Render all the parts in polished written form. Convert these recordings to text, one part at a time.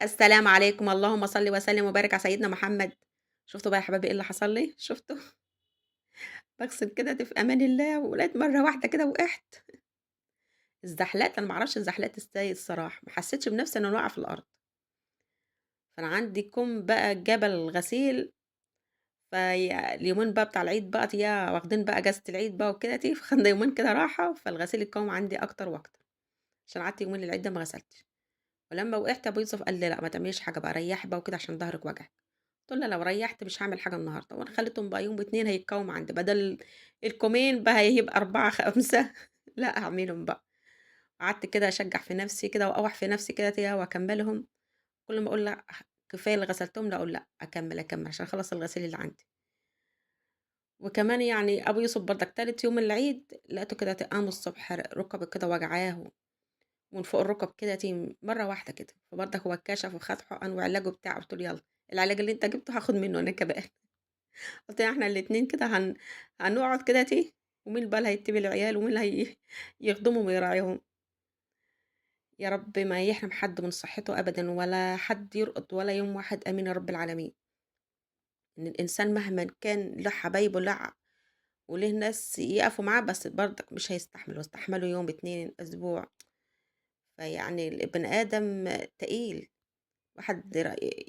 السلام عليكم، اللهم صل وسلم وبارك على سيدنا محمد. شُفتوا بقى يا حبايبي إيه اللي حصل لي، شُفتوا؟ باغسل كده في أمان الله ولقيت مرّة واحدة كده وقعت، اتزحلقت، أنا ما أعرفش اتزحلقت إزاي الصراحة، ما حسيتش بنفسي إن أنا واقعة في الأرض، فأنا عندي كُوم بقى جبل غسيل، اليومين بقى بتاع العيد بقى واخدين بقى إجازة العيد بقى وكدهَتي، فخدنا يومين كده راحة، فالغسيل الكُوم عندي أكتر وأكتر، عشان قعدت يومين العيد ده ما غسلتش، ولمّا وقعت أبو يوسف قال لي: "لأ ما تعمليش حاجة بقى، ريّحي بقى وكده عشان ضهرِك واجعِك." قُلت له: "لو ريّحت مش هاعمل حاجة النهارده." وأنا خليتهم بقى يوم و2 هيتكوم عندي، بدل الكومين بقى هيبقى 4، 5 لأ هاعملهم بقى. قعدت كده أشجّع في نفسي كده وأقاوح في نفسي كده وأكمّلهم، كل ما أقول لأ كفاية اللي غسلتهم، لا أقول لأ أكمّل، أكمّل عشان أخلّص الغسيل اللي عندي. وكمان يعني أبو يوسف برضك تالت يوم العيد لقيته كده قام الصبح ركبه كده وجعاه ومن فوق الركب كده مرّة واحدة كده، فبرضك هو اتكشف وخد حُقن وعلاجه بتاع، قُلت له: "يالّا العلاج اللي أنت جبته هاخد منه أنا كمان." قُلت له: "إحنا الاتنين كده هنقعد كده ومين بقى اللي هيتّبي العيال ومين اللي يخدمهم ويراعيهم." يا رب ما يحرم حد من صحته أبدًا ولا حد يرقد ولا يوم واحد آمين يا رب العالمين. إن الإنسان مهمًا كان له حبايبه وله ناس يقفوا معاه، بس برضك مش هيستحملوا، استحملوا يوم، 2، أسبوع، فيعني البني آدم تقيل، الواحد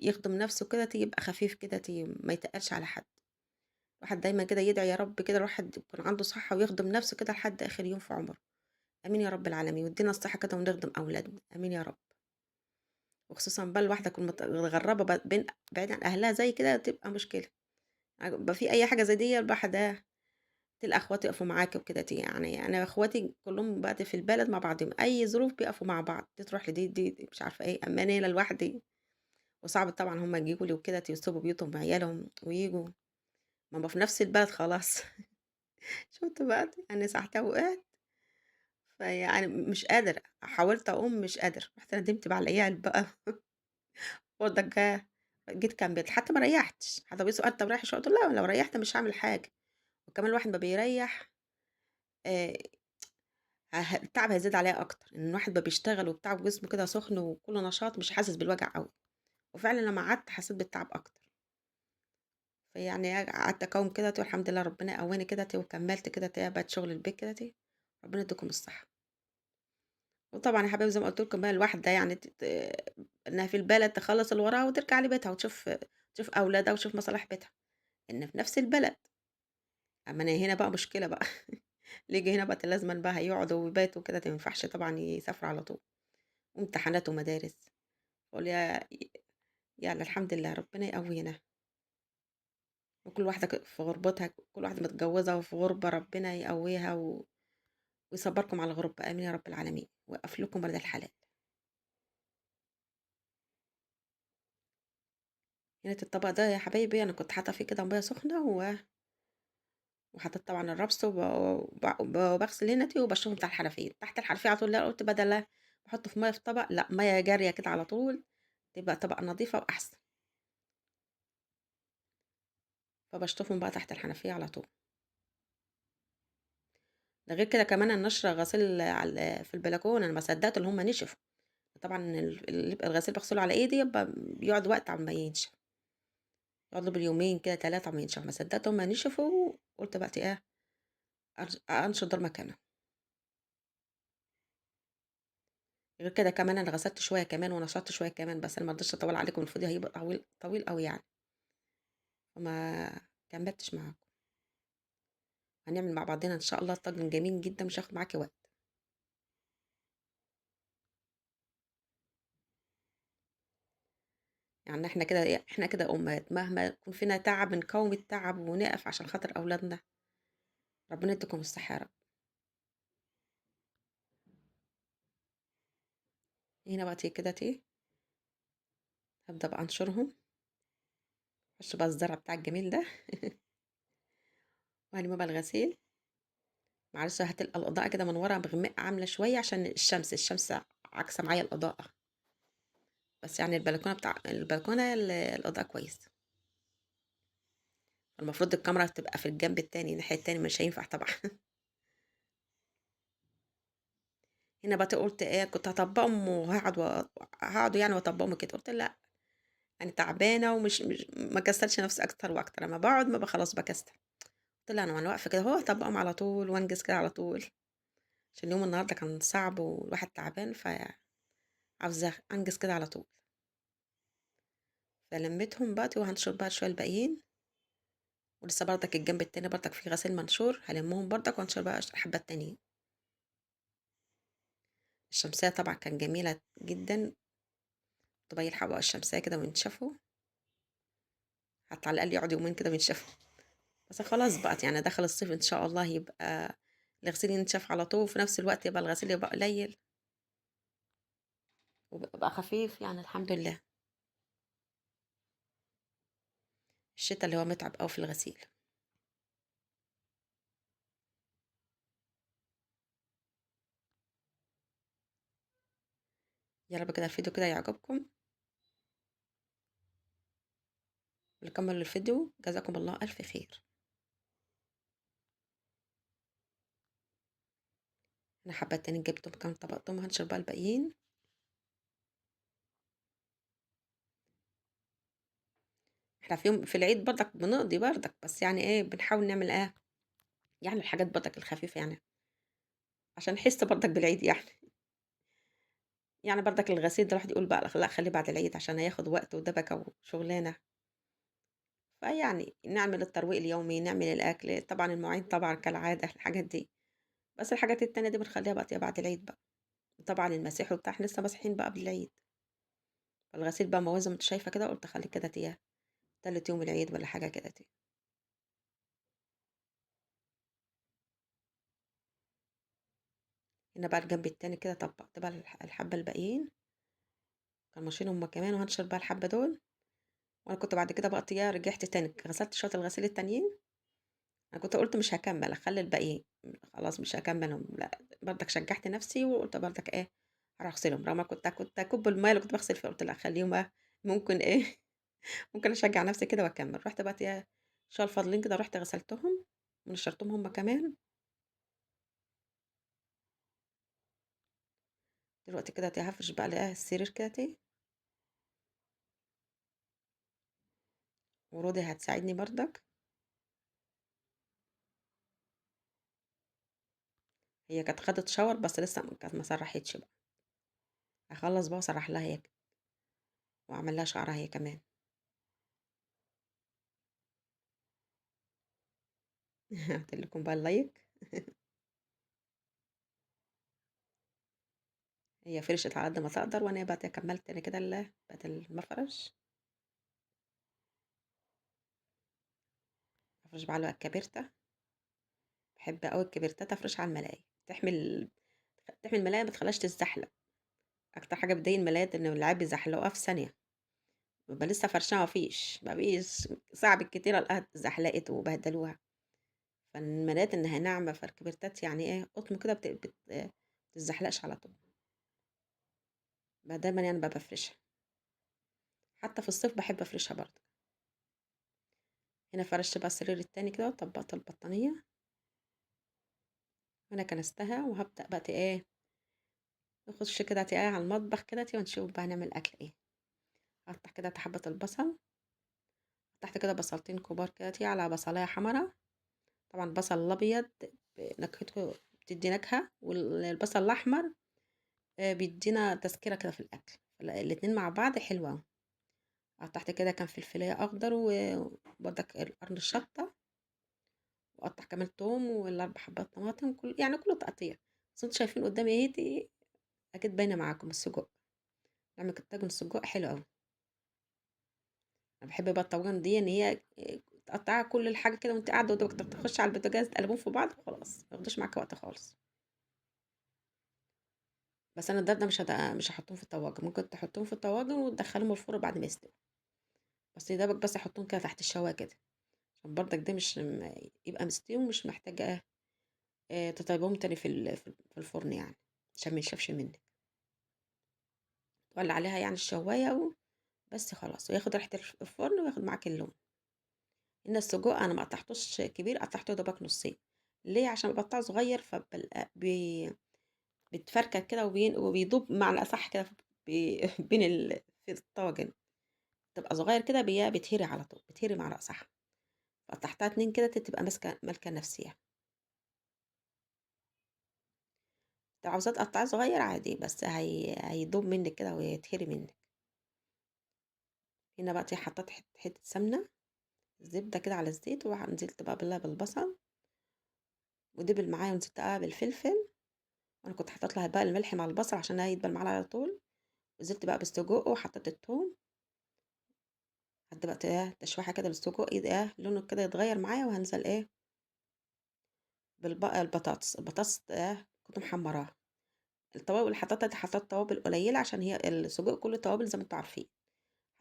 يخدم نفسه كده يبقى خفيف كده ما يتقلش على حد. الواحد دايمًا كده يدعي يا رب كده الواحد يكون عنده صحة ويخدم نفسه كده لحد آخر يوم في عمره، آمين يا رب العالمين، وادينا الصحة كده ونخدم أولادنا، آمين يا رب. وخصوصًا بقى الواحدة تكون متغربة بعيد عن أهلها زي كده تبقى مشكلة، يبقى في أي حاجة زي ديّة الواحد تلقى أخواتي يقفوا معاكِ وكده يعني أنا أخواتي كلّهم دلوقتي في البلد مع بعضهم، أي ظروف بيقفوا مع بعض، دي تروح لدي، دي مش عارفة إيه، أمّا أنا هنا لوحدي وصعب طبعًا هُم ييجوا لي وكده يسيبوا بيوتهم وعيالهم وييجوا، ما هُم في نفس البلد خلاص. شُفت بقى أنا ساعتها وقعت، فيعني مش قادرة، حاولت أقوم مش قادرة، رُحت ندمت بقى على العيال بقى برضك جيت كمّلت، حتى ما ريّحتش، حتى بيسأل: "طب ريّحي شوية." قُلت له: "لأ، لو ريّحت مش هاعمل حاجة." وكمان الواحد أمّا بيريّح آآ التعب هيزيد عليَّ أكتر، إن الواحد بقى بيشتغل وبتاع وجسمه كده سُخن وكُلّه نشاط مش حاسس بالوجع أوي، وفعلًا لمّا قعدت حسيت بالتعب أكتر، فيعني قعدت أقاوم كده والحمد لله ربنا قوّاني كده وكمّلت كده بقيت شغل البيت كده ربنا يديكم الصحة. وطبعًا يا حبايبي زي ما قُلت لكم بقى الواحدة يعني إنها في البلد تخلّص اللي وراها وترجع لبيتها تشوف أولادها وتشوف مصالح بيتها، إن في نفس البلد، أمّا أنا هنا بقى مشكلة بقى اللي ييجي هنا بقى لازمًا بقى هيقعدوا ويباتوا وكده ما ينفعش طبعًا يسافروا على طول، وامتحانات ومدارس، باقول يالّا الحمد لله ربنا يقوينا، وكل واحدة في غربتها، كل واحدة متجوزة وفي غُربة ربنا يقويها ويصبّركم على الغُربة، آمين يا رب العالمين، ويوقّف لكم ولاد الحلال. كانت الطبق ده يا حبايبي أنا كنت حاطة فيه كده مَيّة سخنة وحطيت طبعًا الرّبْس وباغسل هنا وباشربه بتاع الحنفية، تحت الحنفية على طول، لأ قُلت بدل ما باحطه في مَيّة في طبق، لأ مَيّة جارية كده على طول، تبقى طبقة نضيفة وأحسن، فباشطفهم بقى تحت الحنفية على طول. ده غير كده كمان النشر غسيل في البلكونة، أنا ما صدّقت إن هُم نشفوا، طبعًا اللي يبقى الغسيل باغسله على إيدي بيقعد وقت على ما ينشف، يقعد له باليومين كده 3 على ما ينشف، ما صدّقت هُم نشفوا قُلت بقى إيه أنشر دول مكانهم. غير كده كمان أنا غسلت شوية كمان ونشرت شوية كمان، بس أنا ما رضيتش أطوّل عليكم الفيديو هيبقى طويل أوي يعني، فما كمّلتش معاكم. هنعمل مع بعضنا إن شاء الله طاجن جميل جدًا مش هياخد معاكِ وقت. يعني إحنا كده أمهات مهما يكون فينا تعب نقاوم التعب ونقف عشان خاطر أولادنا، ربنا يديكم الصحة يا رب. هنا بقى كده هابدأ بقى أنشرهم، أخش بقى الزرع بتاعي الجميل ده وهالِم بقى الغسيل، معلش هتلقى الإضاءة كده من ورا مغمقة عاملة شوية عشان الشمس عاكسة معايا الإضاءة، بس يعني البلكونة الإضاءة كويسة. المفروض الكاميرا تبقى في الجنب التاني الناحية التانية مش هينفع طبعًا. هنا بقى قُلت إيه، كنت هاطبّقهم وهاقعد هاقعد يعني وأطبّقهم كده، قُلت لأ، أنا تعبانة ومش ما اكسّلش نَفْسي أكتر وأكتر، أمّا باقعد ما خلاص باكسّل، قُلت لأ أنا واقفة كده أهو هاطبّقهم على طول وأنجز كده على طول، عشان يوم النهارده كان صعب والواحد تعبان، عاوزة أنجز كده على طول، فلمّيتهم دلوقتي وهانشر بقى شوية الباقيين، ولسه برضك الجنب التاني برضك في غسيل منشور، هالمّهم برضك وأنشر بقى الحبّة التانيين. الشمسية طبعًا كانت جميلة جدًا، كنت باجي بقى الشمسية كده وينشفوا، حتى على الأقل يقعدوا يومين كده وينشفوا، بس خلاص بقى يعني دخل الصيف إن شاء الله يبقى الغسيل ينشف على طول، وفي نفس الوقت يبقى الغسيل يبقى قليل، وبيبقى خفيف يعني الحمد لله. الشتا اللي هو متعب أوي في الغسيل. يا رب كده الفيديو كده يعجبكم، واللي كمّل الفيديو جزاكم الله ألف خير. أنا حبّة تاني جبتهم كام طبقتهم هانشر بقى الباقيين. إحنا في يوم في العيد برضك بنقضي برضك، بس يعني إيه بنحاول نعمل إيه، يعني الحاجات برضك الخفيفة يعني، عشان نحس برضك بالعيد يعني. يعني برضك الغسيل ده الواحد يقول بقى لأ خلّيه بعد العيد عشان هياخد وقت ودبكة وشغلانة، فيعني نعمل الترويق اليومي، نعمل الأكل، طبعًا المواعين طبعًا كالعادة الحاجات دي، بس الحاجات التانية دي بنخلّيها بقى بعد العيد بقى، وطبعًا المسيح وبتاع إحنا لسه ماسحين بقى قبل العيد، فالغسيل بقى ما هو زي ما أنتِ شايفة كده قُلت أخلّيه كده تالت يوم العيد والّا حاجة كده هنا بقى الجنب التاني كده طبّقت بقى الحبّة الباقيين، كانوا ماشيين هُم كمان وهانشر بقى الحبّة دول، وأنا كنت بعد كده بقى رجعت تاني غسلت شوية الغسيل التانيين، أنا كنت قُلت مش هاكمّل أخلّي الباقيين، خلاص مش هاكمّلهم لأ، برضك شجّعت نَفْسي وقُلت برضك إيه، هاروح أغسلهم، رغم كنت هاكُب المَيّة اللي كنت باغسل فيها، قُلت لأ خلّيهم بقى ممكن إيه، ممكن أشجّع نَفْسي كده وأكمّل، رُحت بقى شوية الفاضلين كده رُحت غسلتهم ونشّرتهم هُم كمان، دلوقتي كده هافرش بقى السرير كده ورودي هتساعدني برضك، هي كانت خدت shower بس لسه كانت ما سرّحتش بقى، هاخلّص بقى وأسرّح لها هي وأعمل لها شعرها هي كمان. هاعمل لكم بقى اللايك. هي فرشت على قد ما تقدر وأنا بقى كمّلت أنا كده بقت المفرش، أفرش بقى على الكابرتة، باحب أوي الكبرتات أفرشها على الملاية، تحمي الملاية ما تخلّيهاش تتزحلق، أكتر حاجة بتضايق الملايات إن العيال بيزحلقوها في ثانية، بابقى لسه فارشاها ما فيش ساعة بالكتير ألاقيها اتزحلقت وبهدلوها، فالملايات إنها ناعمة فالكبرتات يعني إيه قطن كده بتتزحلقش على طول، دايمًا يعني بافرشها، حتى في الصيف باحب أفرشها برضه. هنا فرشت بقى السرير التاني كده وطبّقت البطانية، وأنا كنستها وهابدأ بقى إيه، نخش كده إيه على المطبخ كده ونشوف بقى هنعمل أكل إيه، هاقطّع كده حبّة البصل، قطّعت كده بصلتين كبار كده على بصلاية حمرا، طبعًا البصل الأبيض نكهته بتدّي نكهة البصل الأحمر بيدّينا تذكرة كده في الأكل، الاتنين مع بعض حلو أوي، قطّعت كده كام فلفلاية أخضر وبرضك قرن الشطة، وأقطّع كمان توم وال4 حبّات طماطم يعني كُلّه تقطيع، بس أنتم شايفين قدّامي أهي دي أكيد باينة معاكم السجق، باعمل طاجن سجق حلو أوي، أنا باحب بقى الطواجن دي إن هي تقطّعي كل الحاجة كده وأنتِ قاعدة ودوبك تخشي على البوتاجاز تقلبيهم في بعض وخلاص، ما ياخدوش معاكِ وقت خالص، بس أنا ده مش هاحطّهم في الطواجن، ممكن تحطّيهم في الطواجن وتدخّليهم الفرن بعد ما يستووا، بس يا دوبك بس أحطّهم كده تحت الشواية كده، عشان برضك ده مش يبقى مستوي ومش محتاجة تطيّبيهم تاني في الفرن يعني، عشان ما ينشفش منِّك، تولّعي عليها يعني الشواية بس خلاص، وياخد ريحة الفرن وياخد معاكِ اللون. إن السجق أنا ما قطعتوش كبير، قطعته يا دوبك نُصّين، ليه؟ عشان باقطّعه صغير بتفركد كده وبيدوب بمعنى أصح كده بين في الطاجن، تبقى صغيّر كده بيتهري على طول، بيتهري بمعنى أصح، قطّعتها 2 كده تبقى مالكة نفسيها، لو عاوزاه تقطّعيه صغيّر عادي، بس هيدوب منِّك كده ويتهري منِّك. هنا بقى حطّيت حتّة سمنة، زبدة كده على الزيت، نزلت بقى بالبصل ودِبِل معايا ونزلت بقى بالفلفل، وأنا كنت حاطّة لها بقى الملح مع البصل عشان هيدبل معانا على طول، نزلت بقى بالسجق وحطّيت التوم، خدت بقى تشويحة كده بالسجق لونه كده يتغيّر معايا وهانزل البطاطس كنت محمّراها، التوابل اللي حطيتها دي حطيت توابل قليلة عشان هي السجق كلّه توابل زي ما أنتم عارفين،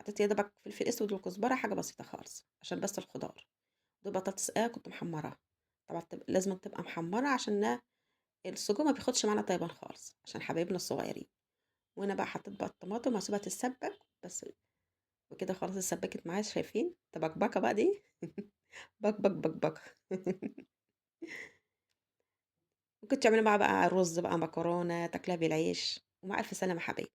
حطيت يا دوبك فلفل أسود وكزبرة حاجة بسيطة خالص، عشان بس الخضار، بطاطس كنت محمّراها، طبعًا لازمًا تبقى محمّرة عشان السجق ما بياخدش معانا طيبان خالص، عشان حبايبنا الصغيّرين، وهنا بقى حطيت بقى الطماطم وهاسيبها تتسبّك بس وكده خلاص اتسبّكت معايا شايفين، تبكبكة بقى دي بكبك بكبكة ممكن تعملي معاها بقى رز بقى، مكرونة، تاكليها بالعيش، ومع ألف سلامة حبايبي.